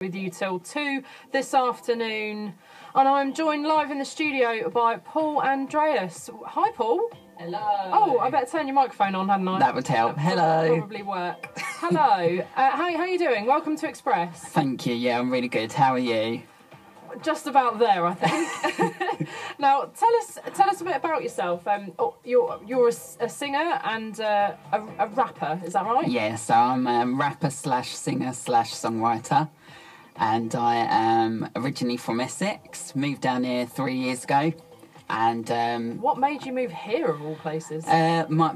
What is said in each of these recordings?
with you till 2 this afternoon, and I'm joined live in the studio by Paul Andreas. Hi, Paul. Hello. Oh, I better turn your microphone on, hadn't I? That would help. Hello. Probably work. Hello. How are you doing? Welcome to Express. Thank you. Yeah, I'm really good. How are you? Just about there, I think. Now, tell us a bit about yourself. You're a singer and a rapper, is that right? Yeah, so I'm a rapper slash singer slash songwriter, and I am originally from Essex. Moved down here 3 years ago, and what made you move here of all places?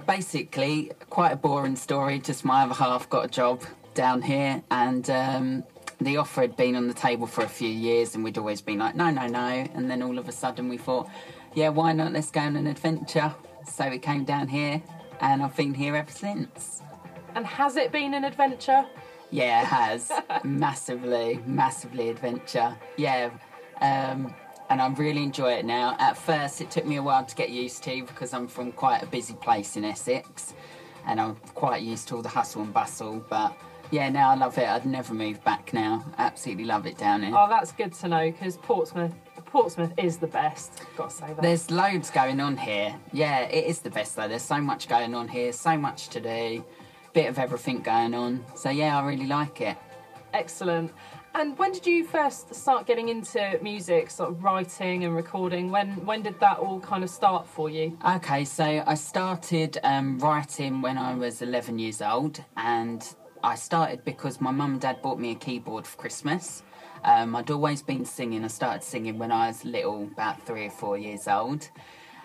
Basically quite a boring story. Just my other half got a job down here, and the offer had been on the table for a few years, and we'd always been like, no. And then all of a sudden we thought, yeah, why not? Let's go on an adventure. So we came down here, and I've been here ever since. And has it been an adventure? Yeah, it has. Massively adventure. Yeah. And I really enjoy it now. At first, it took me a while to get used to because I'm from quite a busy place in Essex, and I'm quite used to all the hustle and bustle, but yeah, now I love it. I'd never move back now. Absolutely love it down here. Oh, that's good to know, because Portsmouth is the best. Got to say that. There's loads going on here. Yeah, it is the best though. There's so much going on here, so much to do, bit of everything going on. So yeah, I really like it. Excellent. And when did you first start getting into music, sort of writing and recording? When did that all kind of start for you? Okay, so I started writing when I was 11 years old, and I started because my mum and dad bought me a keyboard for Christmas. I'd always been singing. I started singing when I was little, about 3 or 4 years old,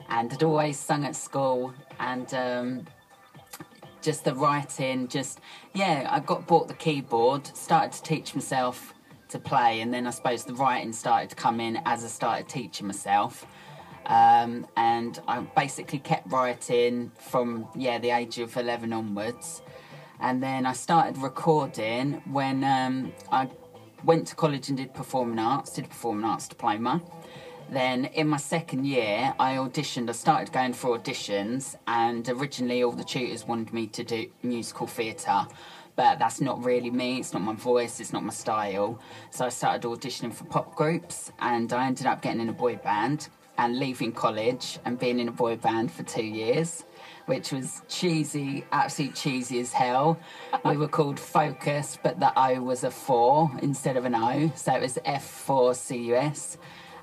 and I'd always sung at school, and just the writing, I got bought the keyboard, started to teach myself to play, and then I suppose the writing started to come in as I started teaching myself. And I basically kept writing from, the age of 11 onwards. And then I started recording when I went to college and did a performing arts diploma. Then in my second year, I auditioned. I started going for auditions, and originally all the tutors wanted me to do musical theatre, but that's not really me. It's not my voice. It's not my style. So I started auditioning for pop groups, and I ended up getting in a boy band and leaving college and being in a boy band for 2 years, which was cheesy, absolutely cheesy as hell. We were called Focus, but the O was a 4 instead of an O, so it was F4CUS.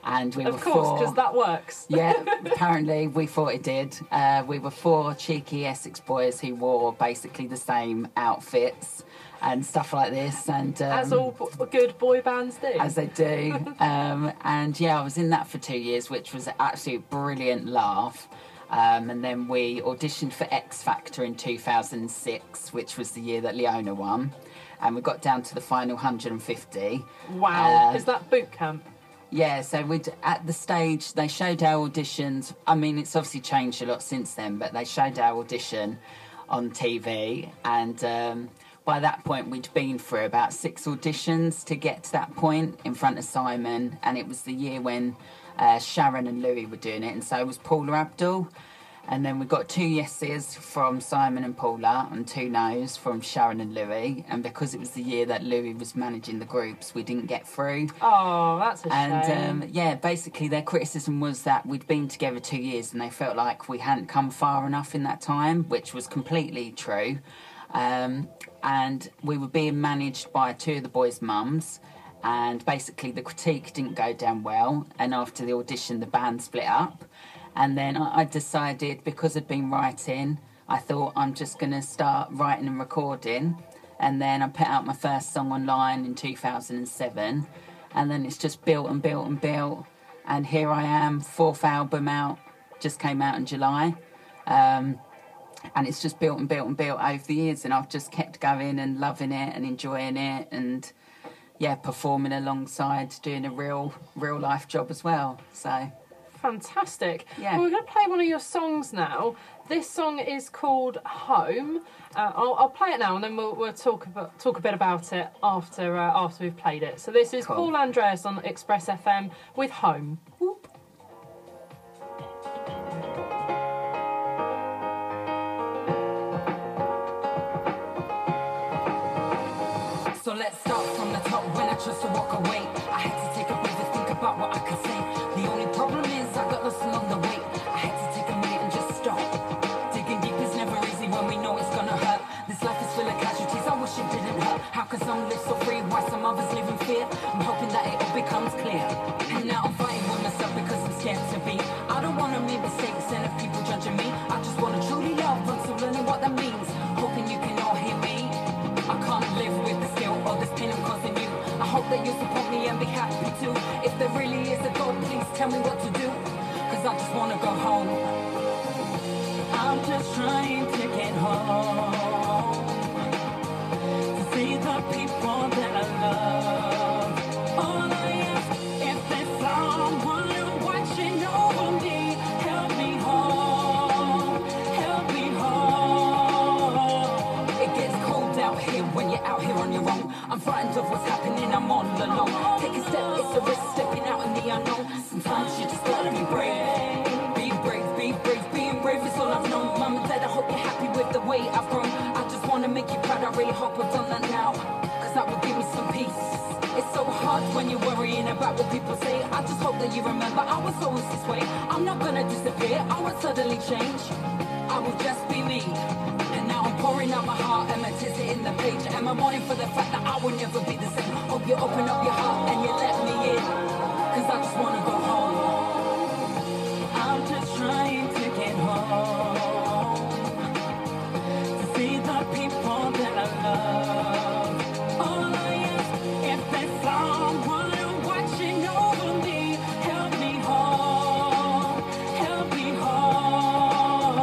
And we were of course, because that works. Yeah, apparently we thought it did. We were 4 cheeky Essex boys who wore basically the same outfits and stuff like this. And as all good boy bands do. As they do. And yeah, I was in that for 2 years, which was an absolute brilliant laugh. And then we auditioned for X Factor in 2006, which was the year that Leona won. And we got down to the final 150. Wow. Is that boot camp? Yeah, so at the stage, they showed our auditions. I mean, it's obviously changed a lot since then, but they showed our audition on TV. And by that point, we'd been through about 6 auditions to get to that point in front of Simon. And it was the year when Sharon and Louis were doing it, and so was Paula Abdul. And then we got 2 yeses from Simon and Paula and 2 no's from Sharon and Louis. And because it was the year that Louis was managing the groups, we didn't get through. Oh, that's a shame. And basically their criticism was that we'd been together 2 years and they felt like we hadn't come far enough in that time, which was completely true. And we were being managed by 2 of the boys' mums. And basically the critique didn't go down well, and after the audition the band split up. And then I decided, because I'd been writing, I thought I'm just going to start writing and recording. And then I put out my first song online in 2007, and then it's just built and built and built, and here I am, 4th album out, just came out in July. And it's just built and built and built over the years, and I've just kept going and loving it and enjoying it, and performing alongside doing a real life job as well. So fantastic. Yeah. Well, we're going to play one of your songs now. This song is called Home. I'll play it now, and then we'll talk a bit about it after we've played it. So this is Paul Andreas on Express FM with Home. Whoop. So let's start from the top. When I just to walk away. I had to take a breath and think about what I could say. The only problem is I got lost along the way. I had to take a minute and just stop. Digging deep is never easy when we know it's gonna hurt. This life is full of casualties, I wish it didn't hurt. How can some live so free while some others live in fear? I'm hoping that it all becomes clear. And now I'm fighting with myself because I'm scared to be. I don't wanna make mistakes and if people judging me, I just wanna truly love until learning what that means. Hoping you can all hear me. I can't live with this guilt or this pain I'm causing you. I hope that you support me and be happy too. If there really is a God, please tell me what to do. Cause I just wanna go home. I'm just trying to get home. To see the people that I love. All I ask, if there's someone watching over me, help me home. Help me home. It gets cold out here when you're out here on your own. I'm frightened of what's happening, I'm all alone. Take a step, it's a risk, stepping out in the unknown. Sometimes you just gotta be brave. Be brave, be brave, being brave is all I've known. Mum and Dad, I hope you're happy with the way I've grown. I just wanna make you proud, I really hope I've done that now. Cause that will give me some peace. It's so hard when you're worrying about what people say. I just hope that you remember I was always this way. I'm not gonna disappear, I won't suddenly change. I will just be me. And now I'm pouring out my heart and my tears in the page. And I'm mourning for the fact that I will never be the same. Hope you open up your heart and you let me in. Cause I just wanna go home. I'm just trying to get home. To see the people that I love. All I ask, if there's someone watching over me, help me home. Help me home.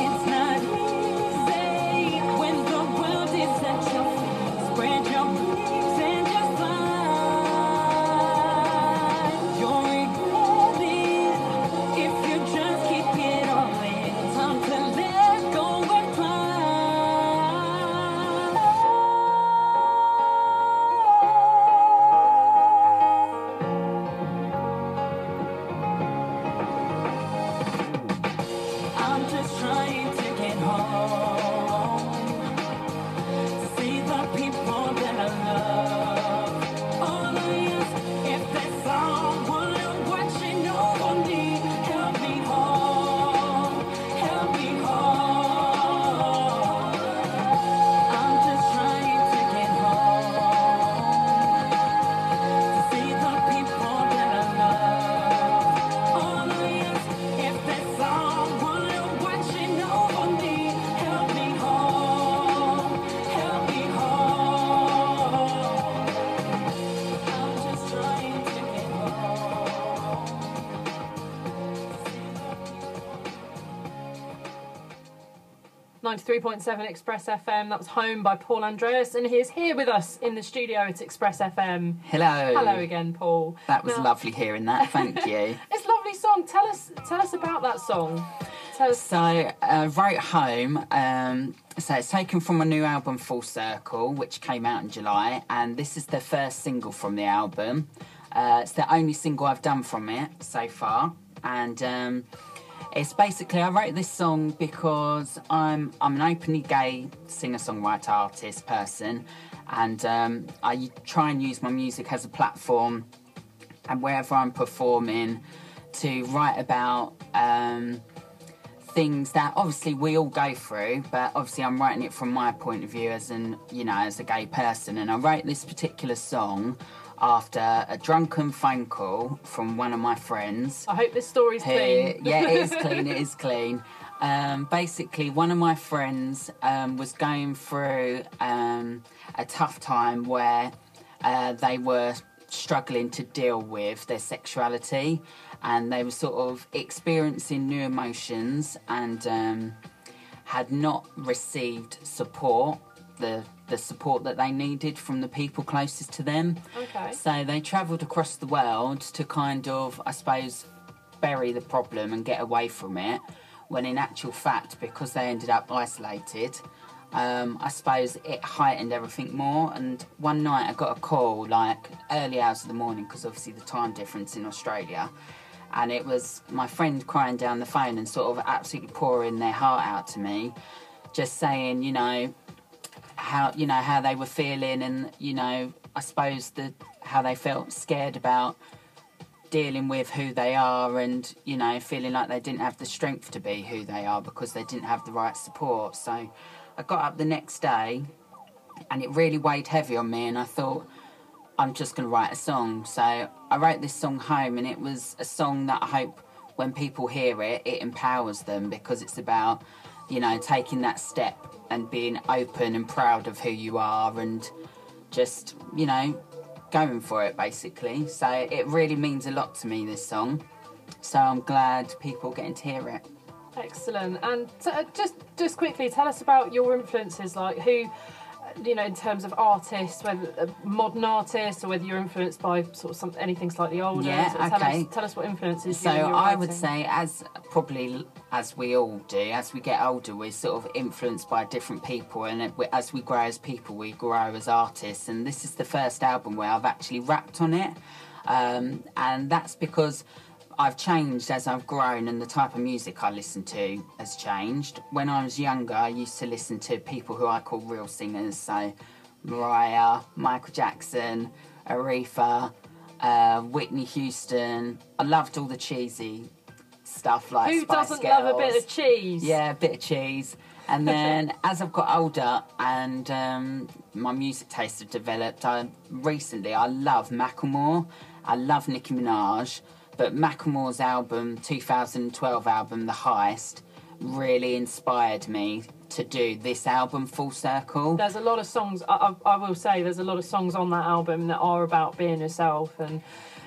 It's not easy when the world is at your feet. Spread your wings and just fly. You're regretting if you just keep it all in. Time to let go and fly. I'm just trying to get home. To see the people that I love. All I ask, if there's someone watching over me, help me home. Help me home. I'm just trying to get home. To see the people that I love. All I ask, if there's someone watching over me, help me home. Help me home. I'm just trying to get home. 93.7 Express FM, that was Home by Paul Andreas, and he is here with us in the studio at Express FM. Hello. Hello again, Paul. That was Now- lovely hearing that, thank you. It's a lovely song. Tell us about that song. Tell us. So, wrote Home, so it's taken from my new album Full Circle, which came out in July, and this is the first single from the album. It's the only single I've done from it so far, and it's basically, I wrote this song because I'm an openly gay singer-songwriter, artist, person, and I try and use my music as a platform, and wherever I'm performing, to write about things that obviously we all go through, but obviously I'm writing it from my point of view as a gay person. And I wrote this particular song after a drunken phone call from one of my friends. I hope this story's clean. Yeah, it is clean, it is clean. Basically, one of my friends was going through a tough time where they were struggling to deal with their sexuality, and they were sort of experiencing new emotions and had not received support, the support that they needed from the people closest to them. Okay. So they travelled across the world to kind of, I suppose, bury the problem and get away from it, when in actual fact, because they ended up isolated, I suppose it heightened everything more. And one night I got a call, like early hours of the morning, because obviously the time difference in Australia, and it was my friend crying down the phone and sort of absolutely pouring their heart out to me, just saying, how they were feeling, and I suppose, how they felt scared about dealing with who they are and, you know, feeling like they didn't have the strength to be who they are because they didn't have the right support. So I got up the next day and it really weighed heavy on me, and I thought, I'm just going to write a song. So I wrote this song, Home, and it was a song that I hope when people hear it, it empowers them, because it's about, you know, taking that step and being open and proud of who you are and just, you know, going for it, basically. So it really means a lot to me, this song. So I'm glad people are getting to hear it. Excellent. And just quickly, tell us about your influences, like who, you know, in terms of artists, whether modern artists or whether you're influenced by sort of anything slightly older. Yeah, so okay. Tell us what influences so you. So I would say, as we all do, as we get older, we're sort of influenced by different people, and as we grow as people, we grow as artists. And this is the first album where I've actually rapped on it, and that's because I've changed as I've grown, and the type of music I listen to has changed. When I was younger, I used to listen to people who I call real singers, so Mariah, Michael Jackson, Aretha, Whitney Houston. I loved all the cheesy stuff like who Spice doesn't Girls. love a bit of cheese? Yeah, a bit of cheese. And then as I've got older and my music tastes have developed, recently I love Macklemore, I love Nicki Minaj. But Macklemore's album, 2012 album, The Heist, really inspired me to do this album full circle. There's a lot of songs, I will say, there's a lot of songs on that album that are about being yourself and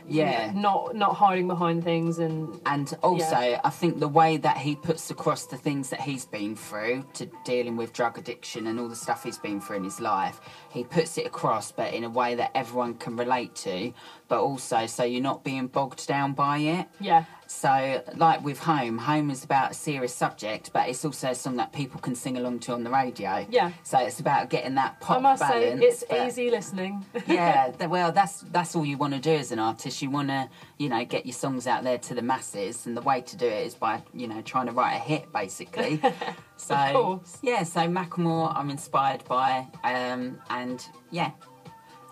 yeah, not hiding behind things. And also, yeah. I think the way that he puts across the things that he's been through, to dealing with drug addiction and all the stuff he's been through in his life, he puts it across, but in a way that everyone can relate to, but also so you're not being bogged down by it. Yeah. So, like with Home is about a serious subject, but it's also a song that people can sing along to on the radio. Yeah. So it's about getting that pop balance. I balance. must say, it's easy listening. Yeah, well, that's all you want to do as an artist. You want to, you know, get your songs out there to the masses, and the way to do it is by, you know, trying to write a hit, basically. So, of course. Yeah, so Macklemore I'm inspired by, and yeah,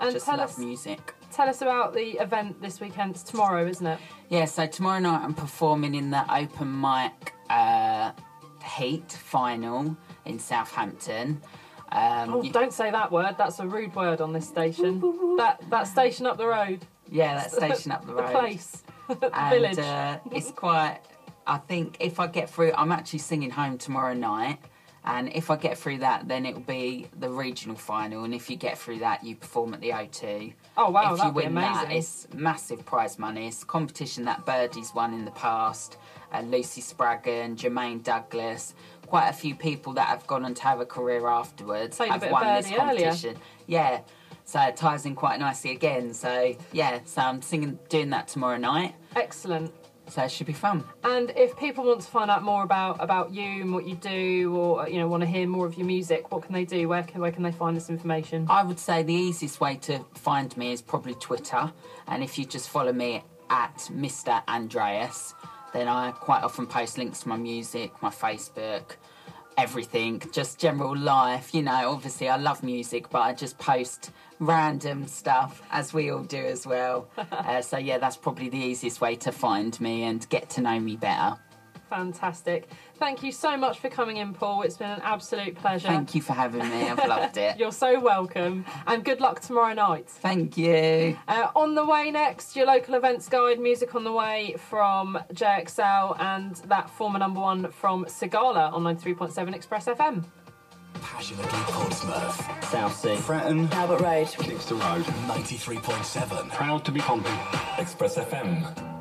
and just love music. Tell us about the event this weekend. It's tomorrow, isn't it? Yeah, so tomorrow night I'm performing in the open mic heat final in Southampton. Don't say that word. That's a rude word on this station. that station up the road. Yeah, that station up the road. The place. The and, village. It's quite... I think if I get through... I'm actually singing Home tomorrow night. And if I get through that, then it'll be the regional final. And if you get through that, you perform at the O2. Oh, wow, if that'd you win be amazing. that, it's massive prize money. It's a competition that Birdie's won in the past. Lucy Spraggan, Jermaine Douglas. Quite a few people that have gone on to have a career afterwards Played a have bit of won this Birdie earlier. competition. Yeah. So it ties in quite nicely again. So, yeah. So I'm doing that tomorrow night. Excellent. So it should be fun. And if people want to find out more about you and what you do, or you know, want to hear more of your music, what can they do? Where can they find this information? I would say the easiest way to find me is probably Twitter, and if you just follow me at Mr. Andreas, then I quite often post links to my music, my Facebook, everything, just general life. You know, obviously I love music, but I just post random stuff, as we all do as well. So yeah, that's probably the easiest way to find me and get to know me better. Fantastic. Thank you so much for coming in, Paul. It's been an absolute pleasure. Thank you for having me. I've loved it. You're so welcome. And good luck tomorrow night. Thank you. On the way next, your local events guide, music on the way from JXL, and that former #1 from Sigala on 93.7 Express FM. Passionately Portsmouth, Southsea, Fratton, Albert Road, Kingston Road, 93.7. Proud to be Pompey. Express FM.